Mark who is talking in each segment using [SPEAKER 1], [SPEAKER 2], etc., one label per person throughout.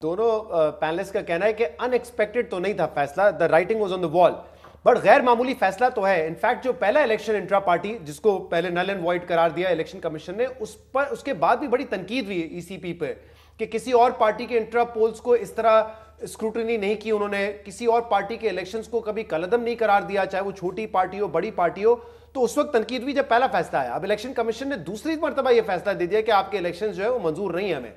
[SPEAKER 1] दोनों पैनलिस्ट का कहना है कि अनएक्सपेक्टेड तो नहीं था फैसला, the writing was on the wall, but गैर मामूली फैसला तो है। इनफैक्ट जो पहला इलेक्शन इंट्रा पार्टी जिसको पहले नल एंड वॉइड करार दिया इलेक्शन कमीशन ने, उस पर उसके बाद भी बड़ी तनकीद हुई ईसीपी पे कि किसी और पार्टी के इंट्रा पोल्स को इस तरह स्क्रूटनी नहीं की उन्होंने, किसी और पार्टी के इलेक्शंस को कभी कलअदम नहीं करार दिया, चाहे वो छोटी पार्टी हो बड़ी पार्टी हो। तो उस वक्त तनकीद हुई जब पहला फैसला आया। अब इलेक्शन कमीशन ने दूसरी मरतबा यह फैसला दे दिया कि आपके इलेक्शन जो है वो मंजूर नहीं है हमें।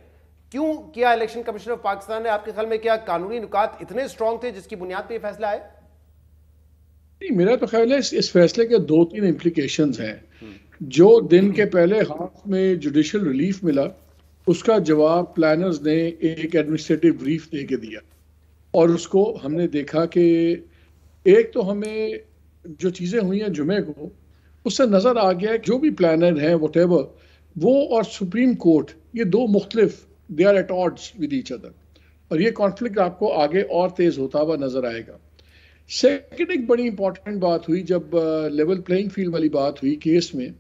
[SPEAKER 1] क्यों किया इलेक्शन कमीशन ऑफ पाकिस्तान ने? आपके ख्याल में क्या कानूनी नुकात इतने स्ट्रांग थे जिसकी बुनियाद पर यह फैसला आया?
[SPEAKER 2] नहीं, मेरा तो ख्याल है इस फैसले के 2-3 इम्प्लीकेशंस हैं। जो दिन के पहले हाफ में जुडिशियल रिलीफ मिला, उसका जवाब प्लानर्स ने एक एडमिनिस्ट्रेटिव ब्रीफ दे के दिया, और उसको हमने देखा कि एक तो हमें जो चीज़ें हुई हैं जुमे को, उससे नज़र आ गया है जो भी प्लानर हैं व्हाटएवर, वो और सुप्रीम कोर्ट, ये दो मुख्तलिफ, they are at odds with each other, और ये कॉन्फ्लिक्ट आपको आगे और तेज़ होता हुआ नज़र आएगा। सेकेंड, एक बड़ी इंपॉर्टेंट बात हुई जब लेवल प्लेइंग फील्ड वाली बात हुई केस में,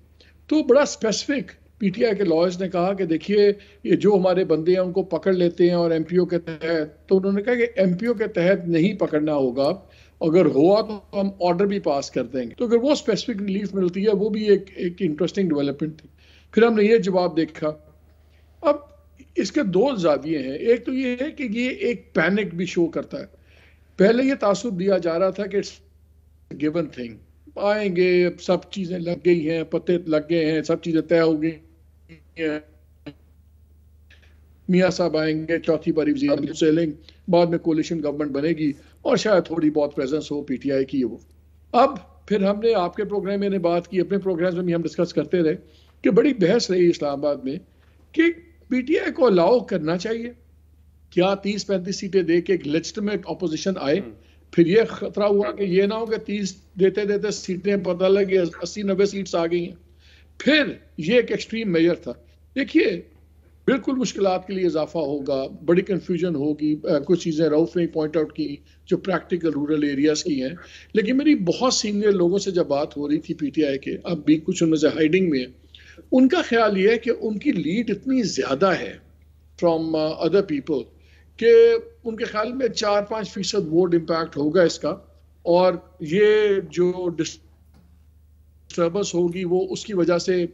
[SPEAKER 2] तो बड़ा स्पेसिफिक पीटीआई के लॉयर्स ने कहा कि देखिए, ये जो हमारे बंदे हैं उनको पकड़ लेते हैं और एमपीओ के तहत, तो उन्होंने कहा कि एमपीओ के तहत नहीं पकड़ना होगा, अगर हुआ तो हम ऑर्डर भी पास कर देंगे। तो अगर वो स्पेसिफिक रिलीफ मिलती है, वो भी एक इंटरेस्टिंग डेवलपमेंट थी। फिर हमने ये जवाब देखा। अब इसके दो जाविये हैं। एक तो ये है कि ये एक पैनिक भी शो करता है। पहले ये तासुब दिया जा रहा था कि इट्स गिवन थिंग, आएंगे, सब चीजें लग गई हैं, पत्ते लग गए हैं, सब चीजें तय हो गई हैं, मियाँ साहब आएंगे, चौथी बारी वज़ीर सेलिंग, बाद में कोलिशन गवर्नमेंट बनेगी और शायद थोड़ी बहुत प्रेजेंस हो पीटीआई की। वो अब फिर हमने आपके प्रोग्राम में बात की, अपने प्रोग्राम में भी हम डिस्कस करते रहे कि बड़ी बहस रही इस्लामाबाद में कि पीटीआई को अलाउ करना चाहिए, क्या 30-35 सीटें दे के एक लेजिटिमेट ऑपोजिशन आए। फिर ये खतरा हुआ कि ये ना हो कि 30 देते देते सीटें पता लगे 80-90 सीट्स आ गई हैं। फिर ये एक एक्सट्रीम मेजर था। देखिए, बिल्कुल मुश्किलात के लिए इजाफा होगा, बड़ी कंफ्यूजन होगी। कुछ चीज़ें रऊफ ने पॉइंट आउट की जो प्रैक्टिकल रूरल एरियाज की हैं, लेकिन मेरी बहुत सीनियर लोगों से जब बात हो रही थी पीटीआई के, अब भी कुछ उनमें से हाइडिंग में है, उनका ख्याल ये है कि उनकी लीड इतनी ज़्यादा है फ्रॉम अदर पीपल कि उनके ख्याल में 4-5% वोट इम्पैक्ट होगा इसका, और ये जो डिस्टर्बेंस होगी वो उसकी वजह से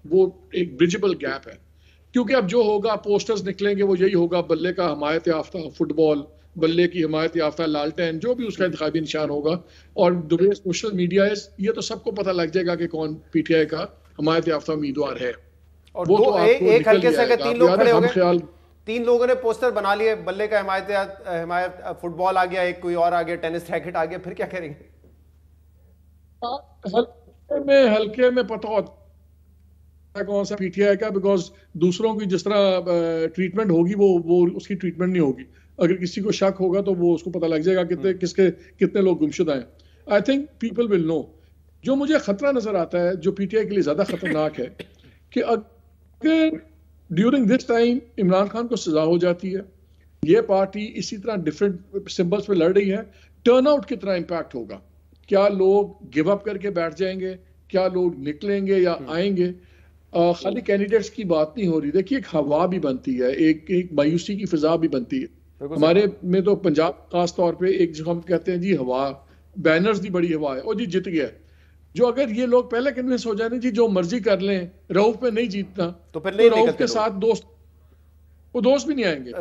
[SPEAKER 2] वो एक ब्रिजेबल गैप है। क्योंकि अब जो होगा, पोस्टर्स निकलेंगे, वो यही होगा, बल्ले का हमायत याफ्ता फुटबॉल, बल्ले की हमायत याफ्ता लालटेन, जो भी उसका इंतखाबी निशान होगा। और द वे सोशल मीडिया है, ये तो सबको पता लग जाएगा कि कौन पीटीआई का हमायत याफ्ता उम्मीदवार है।
[SPEAKER 1] और
[SPEAKER 2] वो तो आपको
[SPEAKER 1] एक हल्के से अगर 3 लोग खड़े हो गए, 3 लोगों ने पोस्टर बना लिए, बल्ले का हमायत फुटबॉल आ गया, एक कोई और आ गया, टेनिस रैकेट आ गया, फिर क्या करेंगे?
[SPEAKER 2] हल्के में पता होता कौन सा पीटीआई का, बिकॉज दूसरों की जिस तरह ट्रीटमेंट होगी वो उसकी ट्रीटमेंट नहीं होगी। अगर किसी को शक होगा तो वो उसको पता लग जाएगा कितने लोग गुमशुदा हैं। I think people will know. जो मुझे खतरा नजर आता है, जो पीटीआई के लिए ज्यादा खतरनाक है, कि अगर during this time Imran Khan को सजा हो जाती है, ये पार्टी इसी तरह डिफरेंट सिंबल्स पे लड़ रही है, टर्नआउट कितना इम्पैक्ट होगा? क्या लोग गिव अप करके बैठ जाएंगे? क्या लोग निकलेंगे या आएंगे? खाली कैंडिडेट्स की बात नहीं हो रही। देखिए, एक हवा भी बनती है, एक मायूसी की फिजा भी बनती है। हमारे में तो पंजाब खास तौर पे एक जो हम कहते हैं जी हवा, बैनर्स की बड़ी हवा है, और जी जीत गया। जो अगर ये लोग पहले कन्विंस हो जाए जी जो मर्जी कर लें, रऊफ पे नहीं जीतना, तो रऊफ के साथ वो दोस्त भी नहीं आएंगे।